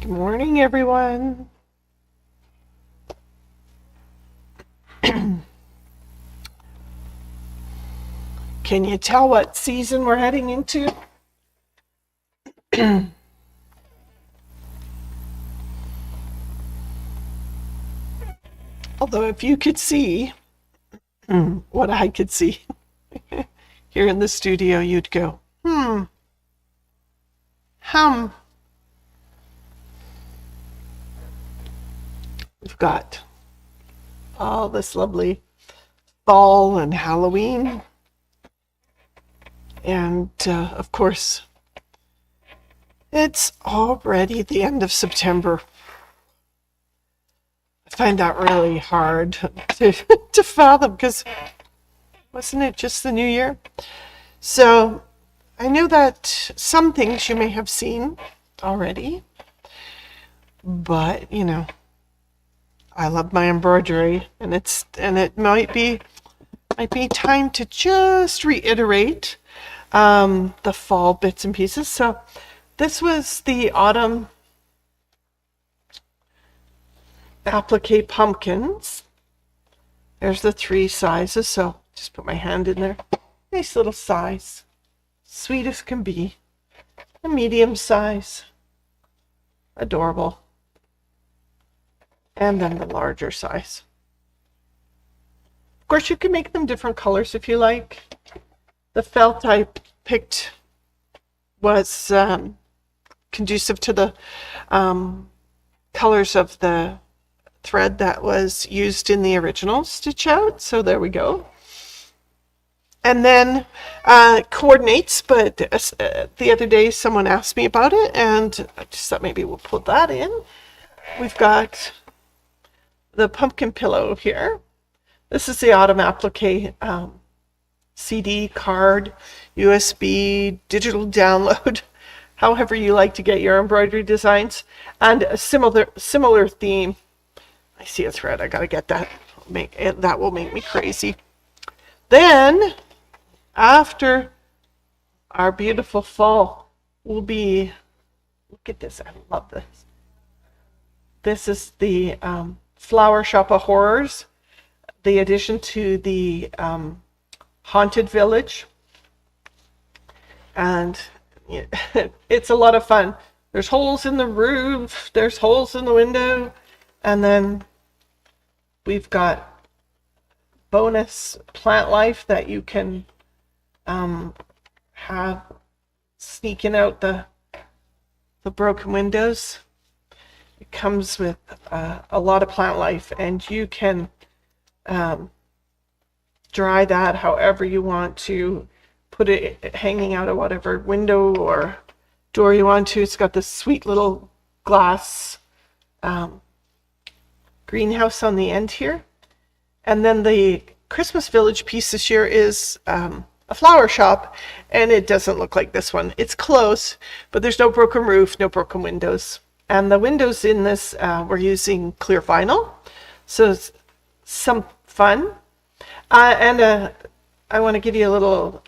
Morning, everyone. Can you tell what season we're heading into? Although if you could see what I could see here in the studio, you'd go, hum. We've got all this lovely fall and Halloween. And of course, it's already the end of September. I find that really hard to fathom because wasn't it just the new year? So I know that some things you may have seen already, but you know, I love my embroidery, and it might be time to just reiterate the fall bits and pieces. So this was the autumn applique pumpkins. There's the 3 sizes, so just put my hand in there. Nice little size, sweet as can be. A medium size, adorable. And then the larger size. Of course, you can make them different colors if you like. The felt I picked was conducive to the colors of the thread that was used in the original stitch out. So there we go. And then coordinates, but the other day someone asked me about it, and I just thought maybe we'll put that in. We've got the pumpkin pillow here. This is the autumn applique CD, card, USB, digital download, however you like to get your embroidery designs, and a similar theme. I see a thread. I gotta get that. That will make me crazy. Then, after our beautiful fall, will be. Look at this. I love this. This is the Flower Shop of Horrors, the addition to the Haunted Village, and it's a lot of fun. There's holes in the roof, there's holes in the window, and then we've got bonus plant life that you can have sneaking out the broken windows. It comes with a lot of plant life, and you can dry that however you want to, put it hanging out of whatever window or door you want to. It's got this sweet little glass greenhouse on the end here. And then the Christmas Village piece this year is a flower shop, and it doesn't look like this one. It's close, but there's no broken roof, no broken windows. And the windows in this, we're using clear vinyl, so it's some fun. And I want to give you a little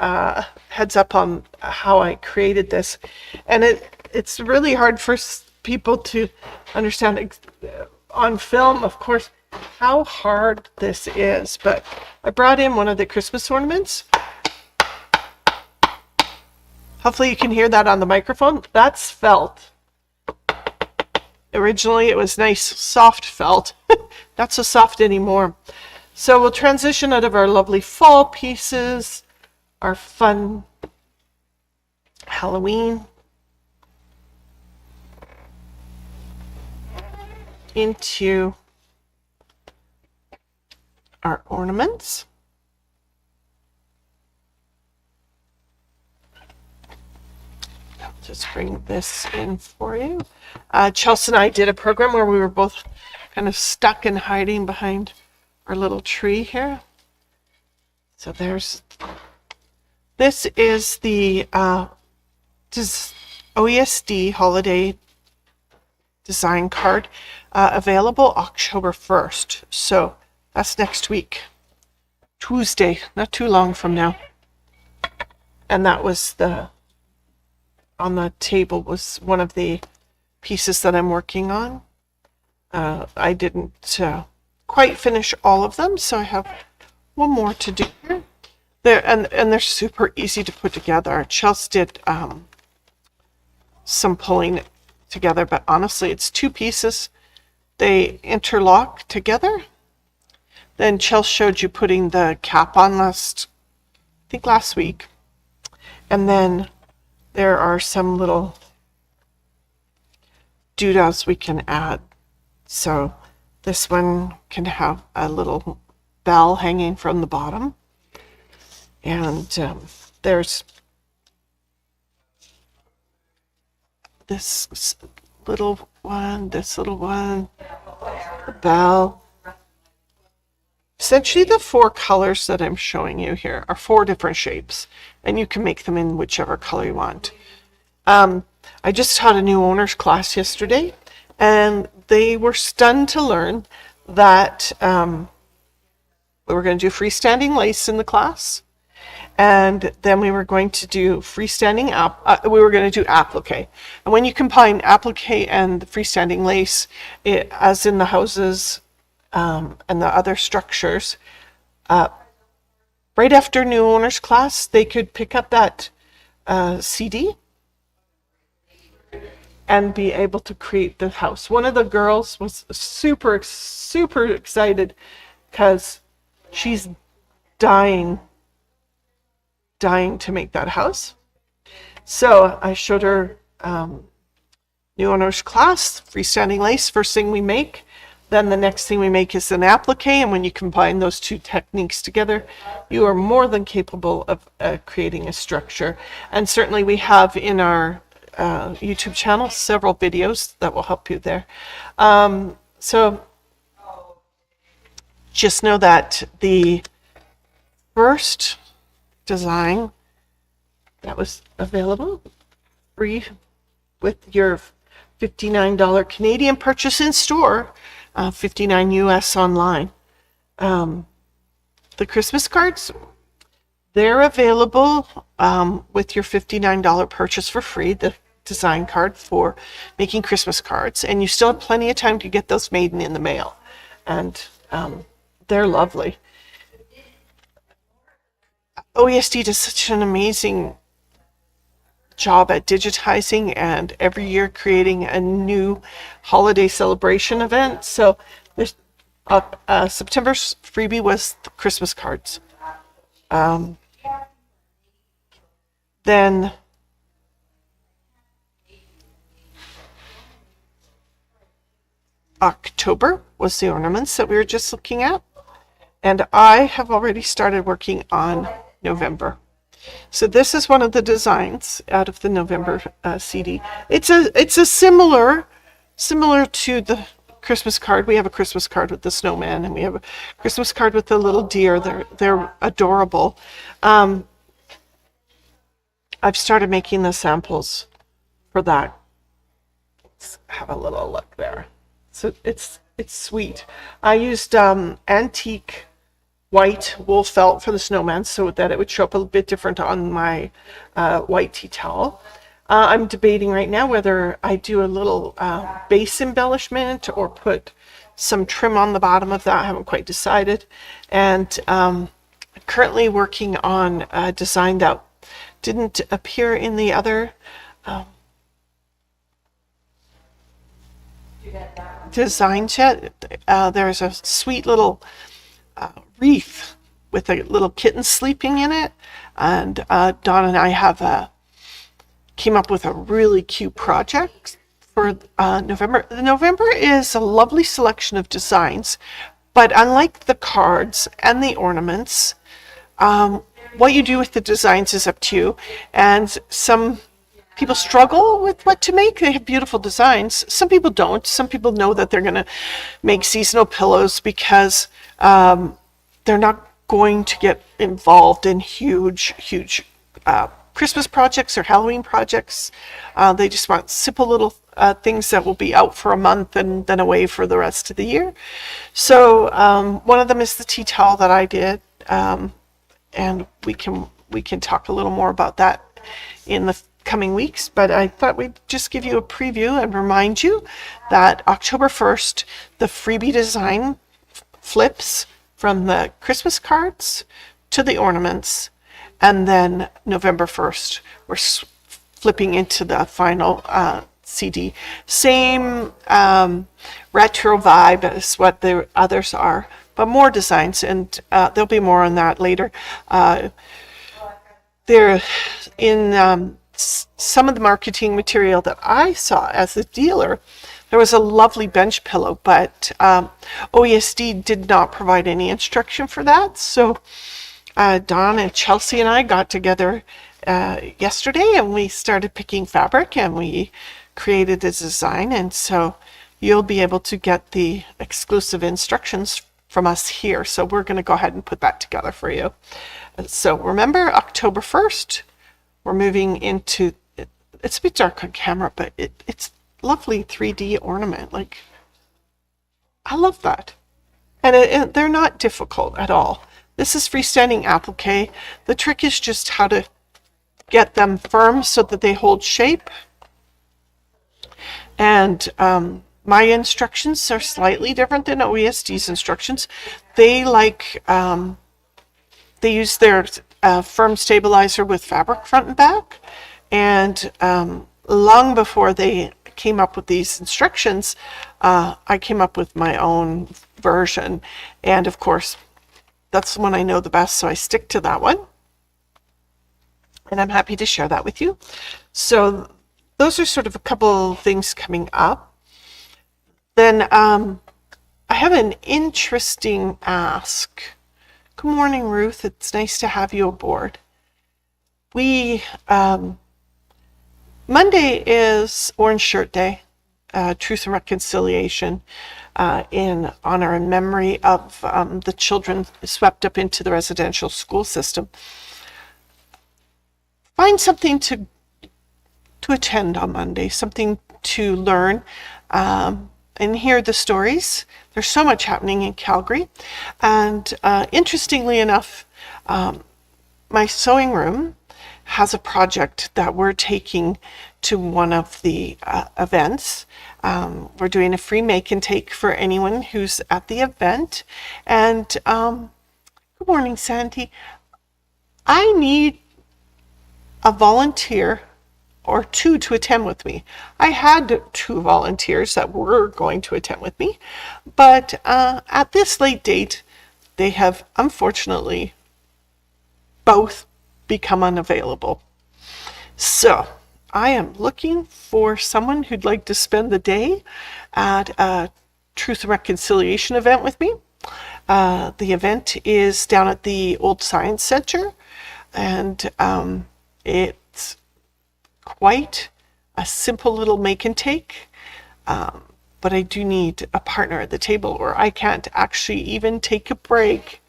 heads up on how I created this. And it's really hard for people to understand on film, of course, how hard this is. But I brought in one of the Christmas ornaments. Hopefully you can hear that on the microphone. That's felt. Originally it was nice soft felt, not so soft anymore. So we'll transition out of our lovely fall pieces, our fun Halloween, into our ornaments. Just bring this in for you. Chelsea and I did a program where we were both kind of stuck and hiding behind our little tree here. So this is the OESD holiday design card, available October 1st. So that's next week, Tuesday, not too long from now. And that was on the table was one of the pieces that I'm working on. I didn't quite finish all of them, so I have one more to do here. And they're super easy to put together. Chelsea did some pulling together, but honestly, it's 2 pieces. They interlock together. Then Chelsea showed you putting the cap on last week. And then there are some little doodahs we can add. So this one can have a little bell hanging from the bottom. And there's this little one, the bell. Essentially, the 4 colors that I'm showing you here are 4 different shapes, and you can make them in whichever color you want. I just taught a new owners class yesterday, and they were stunned to learn that we were going to do freestanding lace in the class, and then we were going to do freestanding we were going to do applique. And when you combine applique and freestanding lace, as in the houses and the other structures, right after new owners class, they could pick up that CD and be able to create the house. One of the girls was super excited because she's dying to make that house. So I showed her new owners class, freestanding lace, first thing we make. Then the next thing we make is an applique, and when you combine those 2 techniques together, you are more than capable of creating a structure. And certainly we have in our YouTube channel several videos that will help you there. So just know that the first design that was available free with your $59 Canadian purchase in store, $59 US online. The Christmas cards, they're available with your $59 purchase for free, the design card for making Christmas cards, and you still have plenty of time to get those made and in the mail. And they're lovely. OESD does such an amazing job at digitizing and every year creating a new holiday celebration event. So this September's freebie was the Christmas cards. Then October was the ornaments that we were just looking at. And I have already started working on November. So this is one of the designs out of the November CD. It's a similar to the Christmas card. We have a Christmas card with the snowman, and we have a Christmas card with the little deer. They're adorable. I've started making the samples for that. Let's have a little look there. So it's sweet. I used antique white wool felt for the snowman so that it would show up a bit different on my white tea towel. I'm debating right now whether I do a little base embellishment or put some trim on the bottom of that. I haven't quite decided. And currently working on a design that didn't appear in the other designs yet. There's a sweet little wreath with a little kitten sleeping in it, and Dawn and I came up with a really cute project for November. November is a lovely selection of designs, but unlike the cards and the ornaments, what you do with the designs is up to you. And some people struggle with what to make. They have beautiful designs. Some people don't. Some people know that they're going to make seasonal pillows because they're not going to get involved in huge Christmas projects or Halloween projects. They just want simple little things that will be out for a month and then away for the rest of the year. So one of them is the tea towel that I did, and we can talk a little more about that in the coming weeks, but I thought we'd just give you a preview and remind you that October 1st, the freebie design flips from the Christmas cards to the ornaments, and then November 1st, we're flipping into the final CD. Same retro vibe as what the others are, but more designs, and there'll be more on that later. They're in some of the marketing material that I saw as a dealer. There was a lovely bench pillow, but OESD did not provide any instruction for that. So Don and Chelsea and I got together yesterday, and we started picking fabric, and we created a design. And so you'll be able to get the exclusive instructions from us here. So we're going to go ahead and put that together for you. So remember, October 1st, we're moving into, it's a bit dark on camera, but it's lovely 3D ornament. Like, I love that. And they're not difficult at all. This is freestanding applique. The trick is just how to get them firm so that they hold shape. And my instructions are slightly different than OESD's instructions. They they use their firm stabilizer with fabric front and back. And long before they came up with these instructions, I came up with my own version. And of course, that's the one I know the best, so I stick to that one. And I'm happy to share that with you. So those are sort of a couple things coming up. Then I have an interesting ask. Good morning, Ruth. It's nice to have you aboard. We Monday is Orange Shirt Day, Truth and Reconciliation, in honor and memory of the children swept up into the residential school system. Find something to attend on Monday, something to learn, and hear the stories. There's so much happening in Calgary. And interestingly enough, my sewing room has a project that we're taking to one of the events. We're doing a free make and take for anyone who's at the event. And good morning, Sandy. I need a volunteer or two to attend with me. I had 2 volunteers that were going to attend with me, but at this late date, they have unfortunately both become unavailable. So I am looking for someone who'd like to spend the day at a Truth and Reconciliation event with me. The event is down at the Old Science Center, and it's quite a simple little make and take, but I do need a partner at the table, or I can't actually even take a break,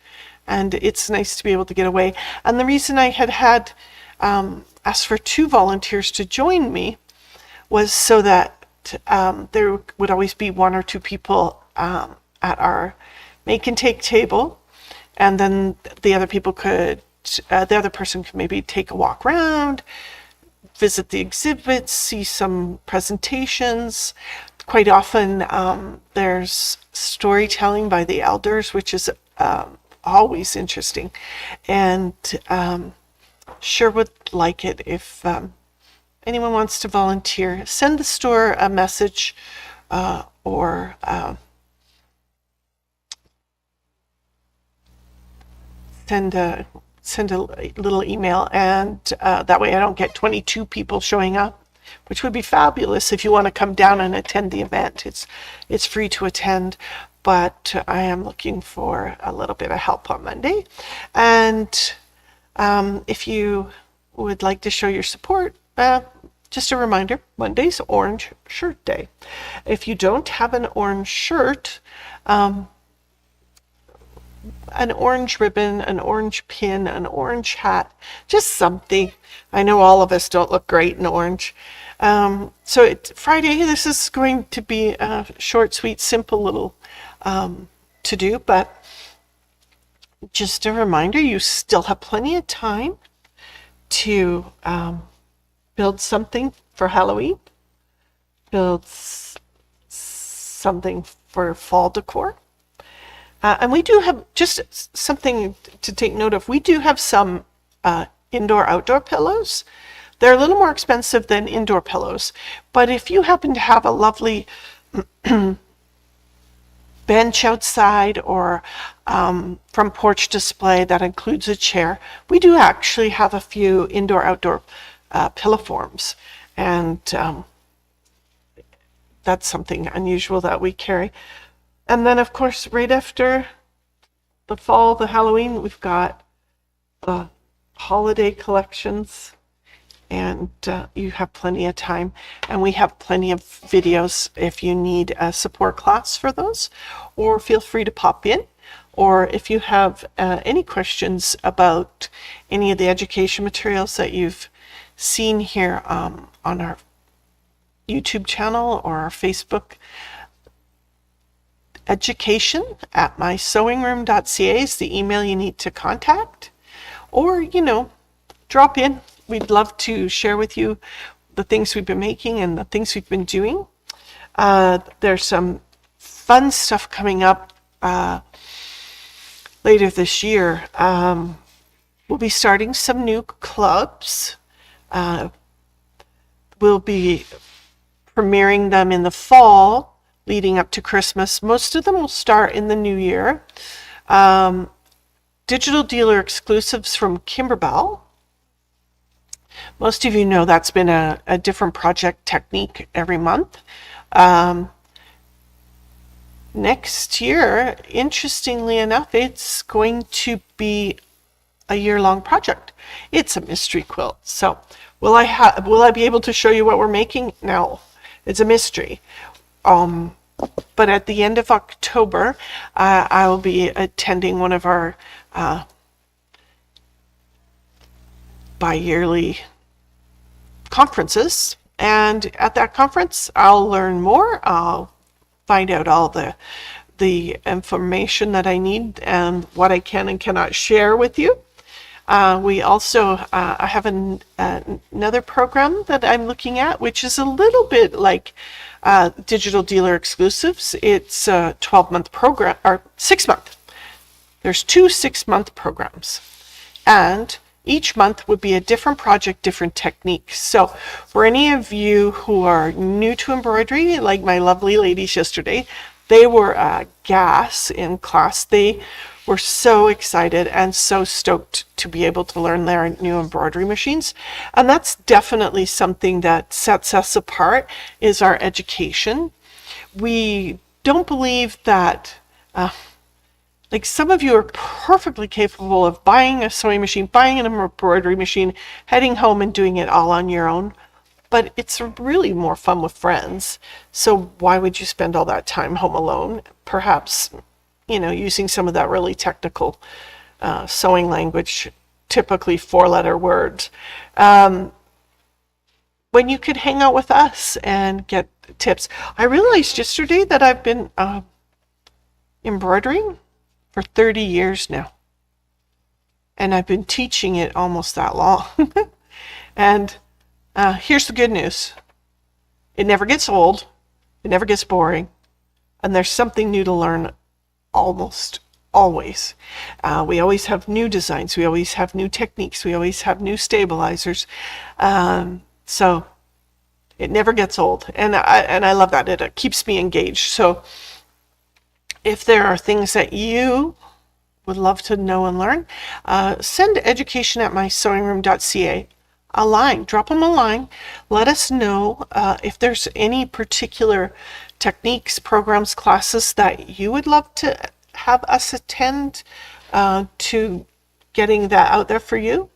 and it's nice to be able to get away. And the reason I had asked for 2 volunteers to join me was so that there would always be 1 or 2 people at our make and take table, and then the other person could maybe take a walk around, visit the exhibits, see some presentations. Quite often there's storytelling by the elders, which is always interesting, and sure would like it if anyone wants to volunteer. Send the store a message or send a little email, and that way I don't get 22 people showing up, which would be fabulous if you want to come down and attend the event. It's free to attend, but I am looking for a little bit of help on Monday. And if you would like to show your support, just a reminder, Monday's Orange Shirt Day. If you don't have an orange shirt, an orange ribbon, an orange pin, an orange hat, just something. I know all of us don't look great in orange. So Friday, this is going to be a short, sweet, simple little to do, but just a reminder, you still have plenty of time to build something for Halloween, build something for fall decor. And we do have just something to take note of. We do have some indoor-outdoor pillows. They're a little more expensive than indoor pillows, but if you happen to have a lovely bench outside or from porch display that includes a chair, we do actually have a few indoor-outdoor pillow forms, and that's something unusual that we carry. And then, of course, right after the fall, the Halloween, we've got the holiday collections, and you have plenty of time. And we have plenty of videos if you need a support class for those, or feel free to pop in. Or if you have any questions about any of the education materials that you've seen here on our YouTube channel or our Facebook, education@mysewingroom.ca is the email you need to contact. Or, drop in. We'd love to share with you the things we've been making and the things we've been doing. There's some fun stuff coming up later this year. We'll be starting some new clubs. We'll be premiering them in the fall, leading up to Christmas. Most of them will start in the new year. Digital dealer exclusives from Kimberbell. Most of you know that's been a different project technique every month. Next year, interestingly enough, it's going to be a year-long project. It's a mystery quilt. So will I be able to show you what we're making? No, it's a mystery. But at the end of October, I will be attending one of our bi-yearly conferences. And at that conference, I'll learn more. I'll find out all the information that I need and what I can and cannot share with you. We also I have another program that I'm looking at, which is a little bit like digital dealer exclusives. It's a 12-month program, or 6-month. There's 2 6-month programs, and each month would be a different project, different technique. So for any of you who are new to embroidery, like my lovely ladies yesterday, they were gas in class. They were so excited and so stoked to be able to learn their new embroidery machines. And that's definitely something that sets us apart, is our education. We don't believe that, like some of you are perfectly capable of buying a sewing machine, buying an embroidery machine, heading home and doing it all on your own. But it's really more fun with friends. So why would you spend all that time home alone? Perhaps, using some of that really technical sewing language, typically 4-letter words, when you could hang out with us and get tips. I realized yesterday that I've been embroidering for 30 years now, and I've been teaching it almost that long. And here's the good news. It never gets old, it never gets boring, and there's something new to learn almost always. We always have new designs, we always have new techniques, we always have new stabilizers. So it never gets old, and I love that. It keeps me engaged. So if there are things that you would love to know and learn, send education@mysewingroom.ca a line. Drop them a line. Let us know if there's any particular techniques, programs, classes that you would love to have us attend to getting that out there for you.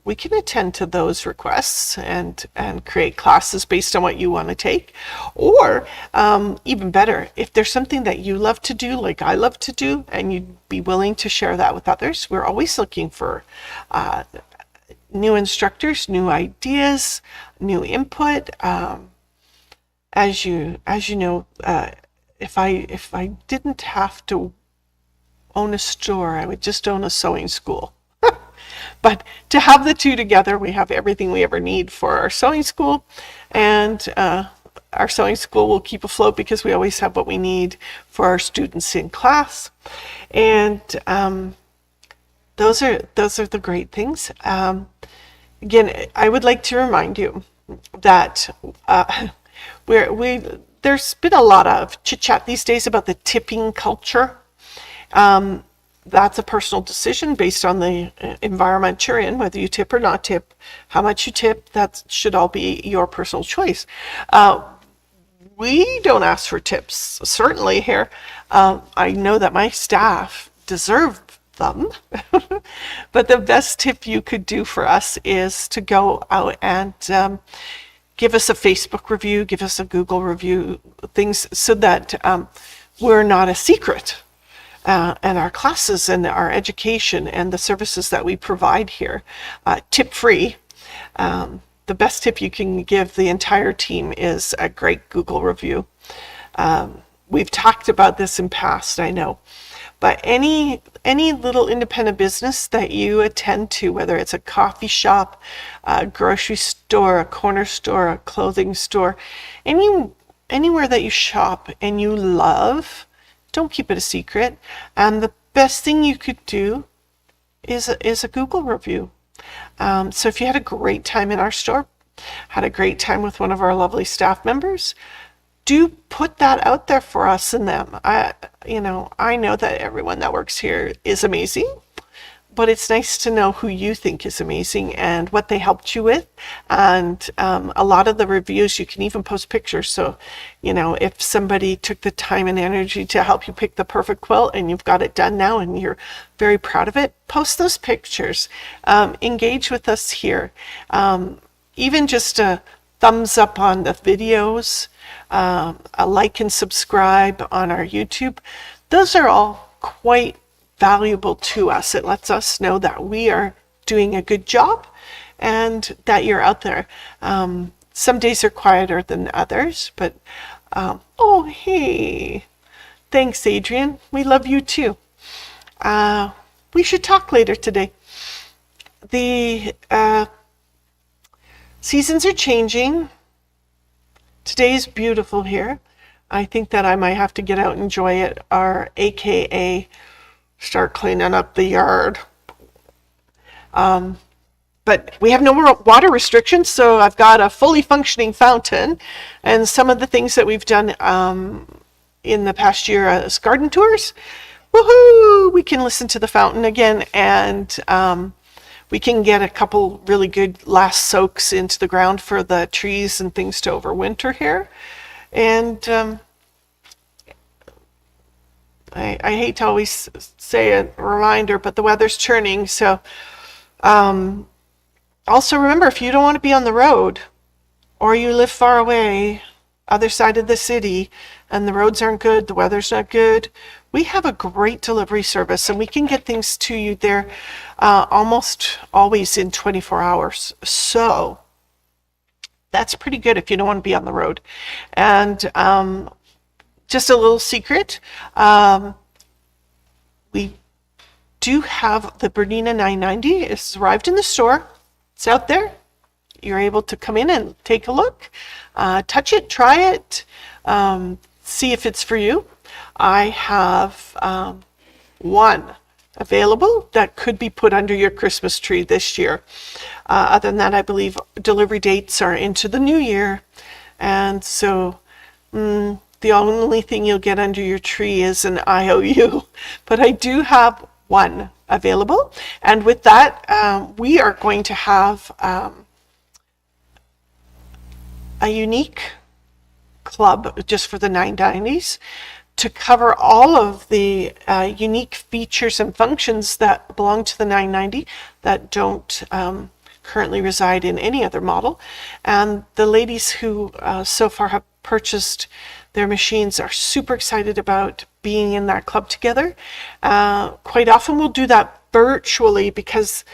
We can attend to those requests and create classes based on what you want to take. Or even better, if there's something that you love to do, like I love to do, and you'd be willing to share that with others, we're always looking for new instructors, new ideas, new input. As you know, if I didn't have to own a store, I would just own a sewing school. But to have the two together, we have everything we ever need for our sewing school, and our sewing school will keep afloat because we always have what we need for our students in class. And those are the great things. Again, I would like to remind you that there's been a lot of chit chat these days about the tipping culture. That's a personal decision based on the environment you're in, whether you tip or not tip, how much you tip. That should all be your personal choice. We don't ask for tips, certainly here. I know that my staff deserve them, but the best tip you could do for us is to go out and give us a Facebook review, give us a Google review, things so that we're not a secret. And our classes and our education and the services that we provide here, tip free. The best tip you can give the entire team is a great Google review. We've talked about this in past, I know, but any little independent business that you attend to, whether it's a coffee shop, a grocery store, a corner store, a clothing store, anywhere that you shop and you love, don't keep it a secret. And the best thing you could do is a Google review. So if you had a great time in our store, had a great time with one of our lovely staff members, do put that out there for us and them. I know that everyone that works here is amazing, but it's nice to know who you think is amazing and what they helped you with. And a lot of the reviews, you can even post pictures. So, if somebody took the time and energy to help you pick the perfect quilt and you've got it done now and you're very proud of it, post those pictures. Engage with us here. Even just a thumbs up on the videos, a like and subscribe on our YouTube. Those are all quite valuable to us. It lets us know that we are doing a good job and that you're out there. Some days are quieter than others, but oh, hey, thanks, Adrian. We love you too. We should talk later today. The seasons are changing. Today is beautiful here. I think that I might have to get out and enjoy it, or AKA start cleaning up the yard. But we have no more water restrictions, so I've got a fully functioning fountain, and some of the things that we've done in the past year as garden tours, woohoo! We can listen to the fountain again, and we can get a couple really good last soaks into the ground for the trees and things to overwinter here. And I hate to always say a reminder, but the weather's turning. So also remember, if you don't want to be on the road, or you live far away, other side of the city, and the roads aren't good, the weather's not good, we have a great delivery service, and we can get things to you there almost always in 24 hours. So that's pretty good if you don't want to be on the road. And just a little secret, we do have the Bernina 990. It's arrived in the store. It's out there. You're able to come in and take a look, touch it, try it, see if it's for you. I have one available that could be put under your Christmas tree this year. Other than that, I believe delivery dates are into the new year. And so the only thing you'll get under your tree is an IOU. But I do have one available. And with that, we are going to have a unique club just for the 990s to cover all of the unique features and functions that belong to the 990 that don't currently reside in any other model. And the ladies who so far have purchased their machines are super excited about being in that club together. Quite often we'll do that virtually because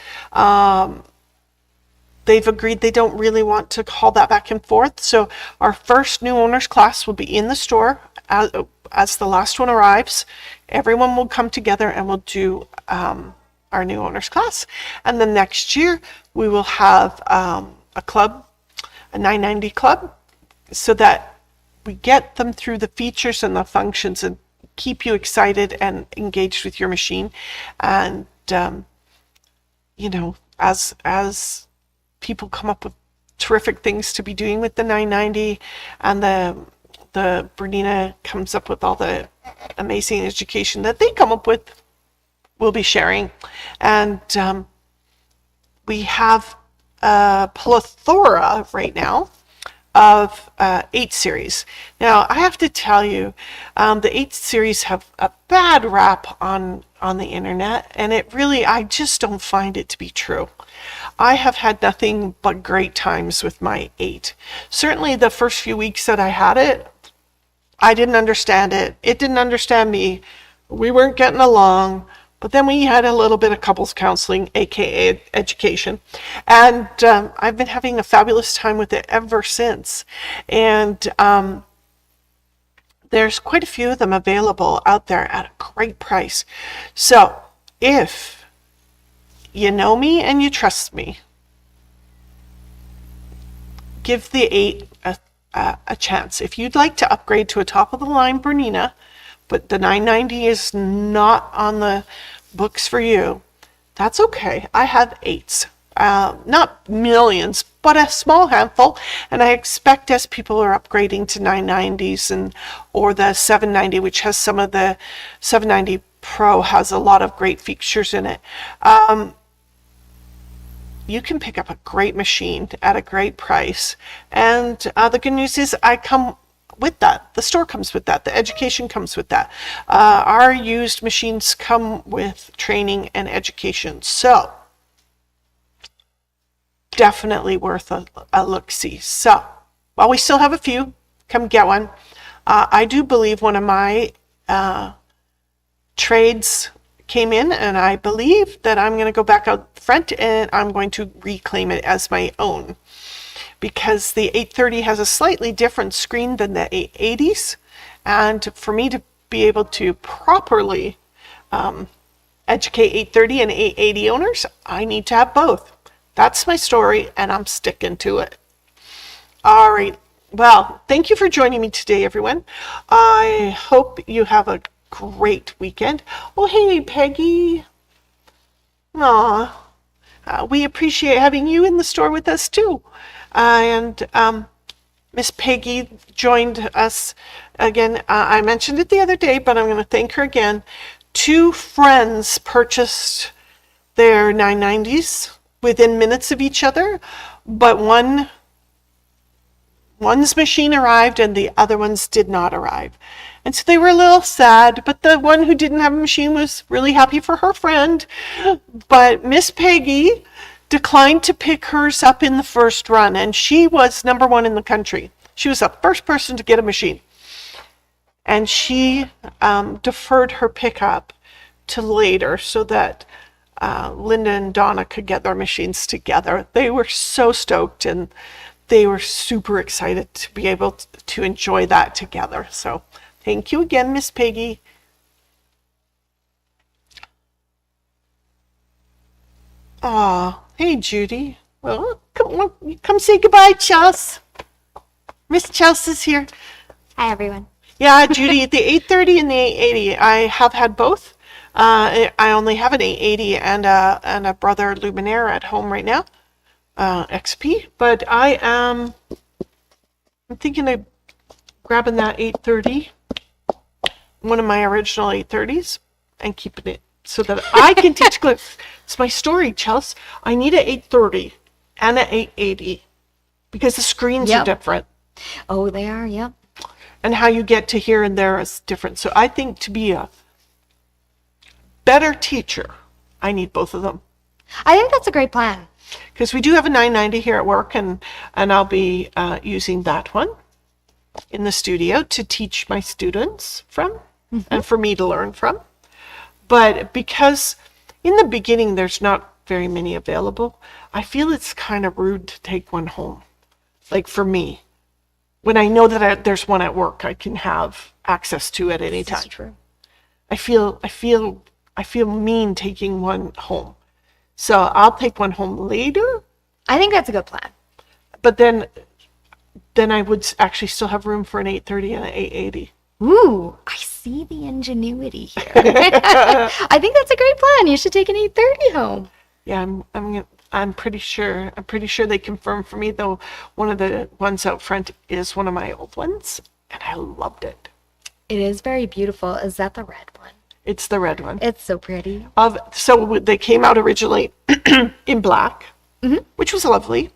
they've agreed they don't really want to haul that back and forth. So our first new owners class will be in the store as the last one arrives. Everyone will come together and we'll do our new owners class. And then next year we will have a club, a 990 club, so that we get them through the features and the functions and keep you excited and engaged with your machine. And as people come up with terrific things to be doing with the 990, and the Bernina comes up with all the amazing education that they come up with, we'll be sharing. And we have a plethora right now of 8 series. Now, I have to tell you, the 8 series have a bad rap on the internet, and I just don't find it to be true. I have had nothing but great times with my 8. Certainly the first few weeks that I had it, I didn't understand it. It didn't understand me. We weren't getting along. But then we had a little bit of couples counseling, aka education. And I've been having a fabulous time with it ever since. And there's quite a few of them available out there at a great price. So if you know me and you trust me, give the 8 a chance. If you'd like to upgrade to a top-of-the-line Bernina, but the 990 is not on the books for you, that's okay. I have 8s. Not millions, but a small handful. And I expect as people are upgrading to 990s or the 790, which has some of the 790 Pro has a lot of great features in it. You can pick up a great machine at a great price. And the good news is I come with that. The store comes with that. The education comes with that. Our used machines come with training and education. So definitely worth a look-see. So while we still have a few, come get one. I do believe one of my trades came in, and I believe that I'm going to go back out front and I'm going to reclaim it as my own, because the 830 has a slightly different screen than the 880s. And for me to be able to properly educate 830 and 880 owners, I need to have both. That's my story, and I'm sticking to it. All right. Well, thank you for joining me today, everyone. I hope you have a great weekend. Oh, hey, Peggy. Aw. We appreciate having you in the store with us, too. And Miss Peggy joined us again. I mentioned it the other day, but I'm going to thank her again. 2 friends purchased their 990s within minutes of each other, but one's machine arrived and the other one's did not arrive. And so they were a little sad, but the one who didn't have a machine was really happy for her friend. But Miss Peggy declined to pick hers up in the first run, and she was number 1 in the country. She was the first person to get a machine. And she deferred her pickup to later so that Linda and Donna could get their machines together. They were so stoked, and they were super excited to be able to enjoy that together. So thank you again, Miss Peggy. Aw, hey, Judy. Well, come say goodbye, Chels. Miss Chels is here. Hi, everyone. Yeah, Judy, the 830 and the 880, I have had both. I only have an 880 and a Brother Luminaire at home right now, XP. But I'm thinking of grabbing that 830, one of my original 830s, and keeping it so that I can teach Cliff. It's my story, Chels. I need an 830 and an 880 because the screens are different. Oh, they are, yep. And how you get to here and there is different. So I think to be a better teacher, I need both of them. I think that's a great plan. Because we do have a 990 here at work, and I'll be using that one in the studio to teach my students from and for me to learn from. But because in the beginning there's not very many available, I feel it's kind of rude to take one home. Like for me, when I know that there's one at work I can have access to at any time. That's true. I feel I feel mean taking one home. So I'll take one home later, I think that's a good plan. but then I would actually still have room for an 830 and an 880. Ooh, I see the ingenuity here. I think that's a great plan. You should take an 830 home. Yeah, I'm pretty sure. I'm pretty sure they confirmed for me, though. One of the ones out front is one of my old ones, and I loved it. It is very beautiful. Is that the red one? It's the red one. It's so pretty. So they came out originally in black, which was lovely.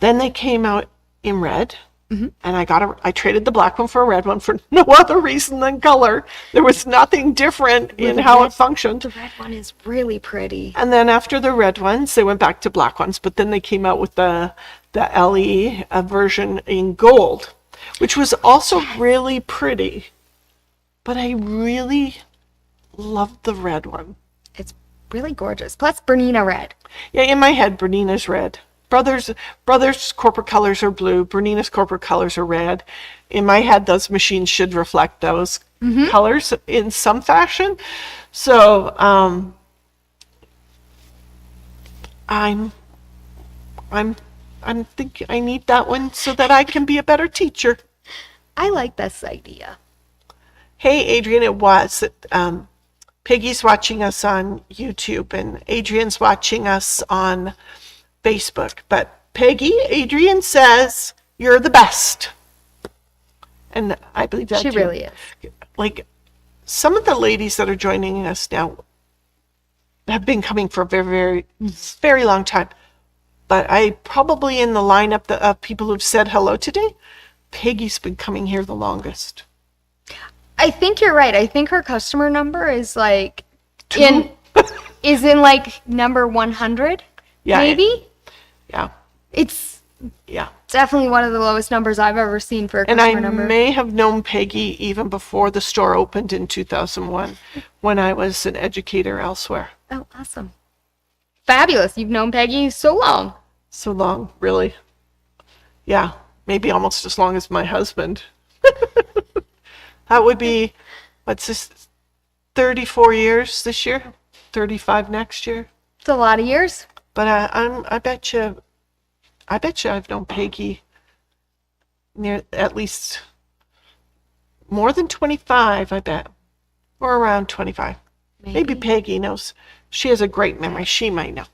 Then they came out in red, and I traded the black one for a red one for no other reason than color. There was nothing different in how it functioned. The red one is really pretty. And then after the red ones, they went back to black ones, but then they came out with the LE version in gold, which was also really pretty. But I really loved the red one. It's really gorgeous. Plus Bernina red. Yeah, in my head, Bernina's red. Brothers' corporate colors are blue. Bernina's corporate colors are red. In my head, those machines should reflect those colors in some fashion. So I'm thinking I need that one so that I can be a better teacher. I like this idea. Hey, Adrian, it was. Peggy's watching us on YouTube and Adrian's watching us on Facebook. But Peggy, Adrian says you're the best. And I believe that She too. really is. Like, some of the ladies that are joining us now have been coming for a very, very, very long time. But I probably in the lineup of people who've said hello today, Peggy's been coming here the longest. I think you're right. I think her customer number is like Two? is in like number 100. Yeah. Maybe. Yeah. It's Yeah. definitely one of the lowest numbers I've ever seen for a And customer I number. may have known Peggy even before the store opened in 2001 when I was an educator elsewhere. Oh, awesome. Fabulous. You've known Peggy so long. So long, really. Yeah, maybe almost as long as my husband. That would be, what's this, 34 years this year? 35 next year? It's a lot of years. But I bet you I've known Peggy near at least more than 25, I bet. Or around 25. Maybe Peggy knows. She has a great memory. She might know.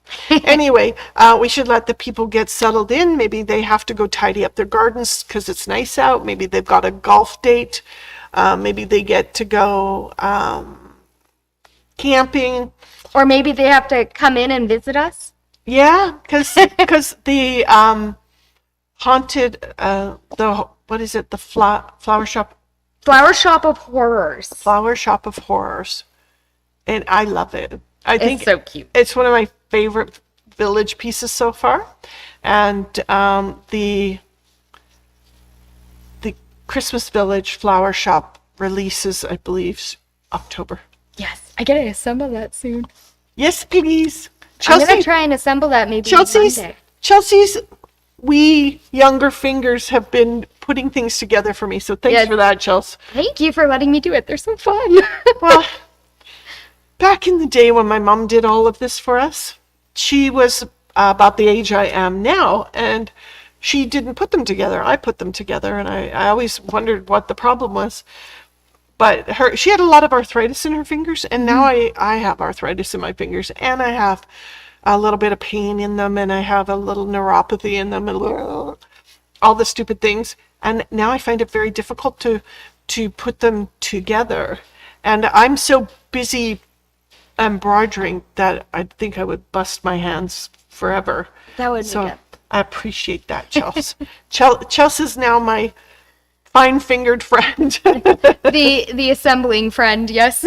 Anyway, we should let the people get settled in. Maybe they have to go tidy up their gardens because it's nice out. Maybe they've got a golf date. Maybe they get to go camping. Or maybe they have to come in and visit us. Yeah, because the haunted what is it? The flower shop Flower Shop of Horrors. of Horrors, and I love it. I think It's so cute. it's one of my favorite village pieces so far, and the Christmas Village Flower Shop releases, I believe, October. Yes, I gotta assemble that soon. Yes, please. I'm gonna try and assemble that maybe Monday. Chelsea's wee younger fingers have been putting things together for me, so thanks Yeah. for that, Chelsea. Thank you for letting me do it. They're so fun. Well, back in the day when my mom did all of this for us, she was about the age I am now, and she didn't put them together. I put them together, and I always wondered what the problem was. But she had a lot of arthritis in her fingers, and now I have arthritis in my fingers, and I have a little bit of pain in them, and I have a little neuropathy in them, and all the stupid things. And now I find it very difficult to put them together. And I'm so busy embroidering that I think I would bust my hands forever. That would So be good. I appreciate that, Chelsea. Chelsea's now my fine-fingered friend. The assembling friend, yes.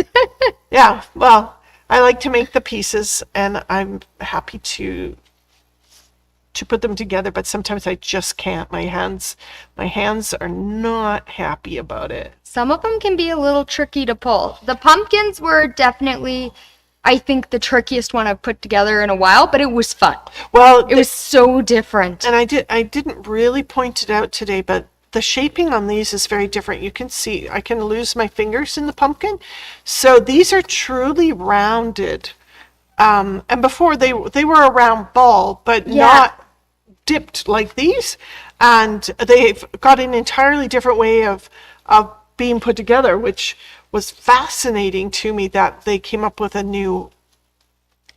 Yeah, well, I like to make the pieces, and I'm happy to put them together, but sometimes I just can't. My hands are not happy about it. Some of them can be a little tricky to pull. The pumpkins were definitely, I think, the trickiest one I've put together in a while, but it was fun. Well, It was so different. and I didn't really point it out today, but the shaping on these is very different. You can see I can lose my fingers in the pumpkin. So these are truly rounded. And before they were a round ball, but not dipped like these. And they've got an entirely different way of being put together, which was fascinating to me that they came up with a new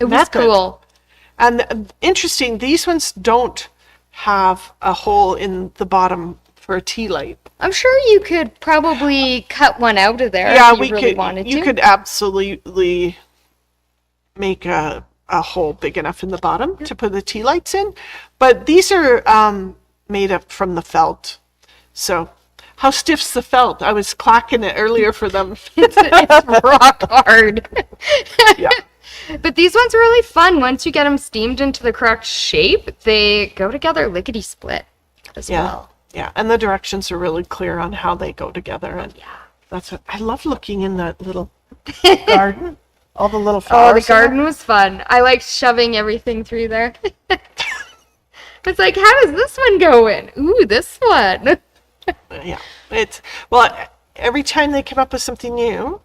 It was method. cool. And interesting, these ones don't have a hole in the bottom for a tea light. I'm sure you could probably cut one out of there Yeah, if you we really could. wanted You to. could absolutely make a hole big enough in the bottom to put the tea lights in, but these are made up from the felt. So, how stiff's the felt? I was clacking it earlier for them. It's rock hard. Yeah. But these ones are really fun. Once you get them steamed into the correct shape, they go together lickety split as Yeah. well. Yeah, and the directions are really clear on how they go together, and that's what I love looking in that little garden. All the little Oh, flowers. the in there. garden was fun. I liked shoving everything through there. It's like, how does this one go in? Ooh, this one. Yeah, it's well. Every time they come up with something new,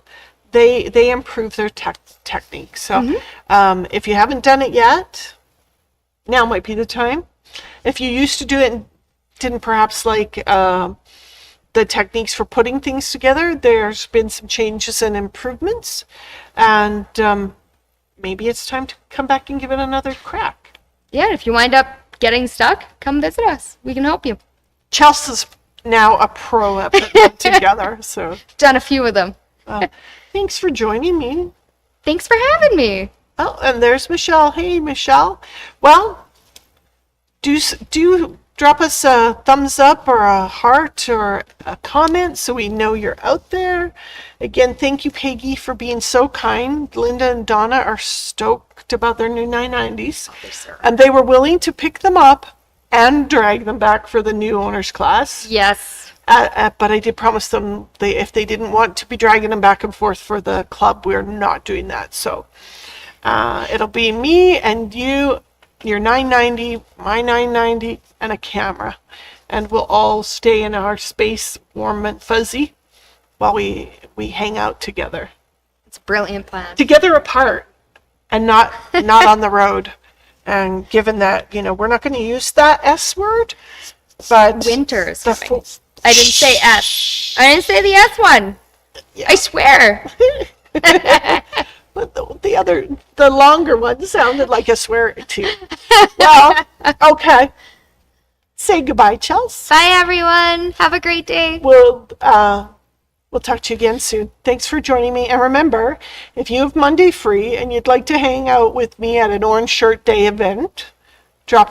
they improve their technique. So, if you haven't done it yet, now might be the time. If you used to do it and didn't perhaps like the techniques for putting things together, there's been some changes and improvements, and maybe it's time to come back and give it another crack. Yeah, if you wind up getting stuck, come visit us. We can help you. Chelsea's now a pro at putting them together, so Done a few of them. thanks for joining me. Thanks for having me. Oh, and there's Michelle. Hey, Michelle. Well, do drop us a thumbs up or a heart or a comment so we know you're out there. Again, thank you, Peggy, for being so kind. Linda and Donna are stoked about their new 990s. And they were willing to pick them up and drag them back for the new owners class. Yes. But I did promise them if they didn't want to be dragging them back and forth for the club, we're not doing that. So it'll be me and you, your 990, my 990, and a camera. And we'll all stay in our space warm and fuzzy while we hang out together. It's a brilliant plan. Together apart and not on the road. And given that, we're not going to use that S word, but Winter is the coming. I didn't say S. I didn't say the S one. Yeah. I swear. But the longer one sounded like a swear too. Well, okay. Say goodbye, Chelsea. Bye, everyone. Have a great day. We'll talk to you again soon. Thanks for joining me. And remember, if you have Monday free and you'd like to hang out with me at an Orange Shirt Day event,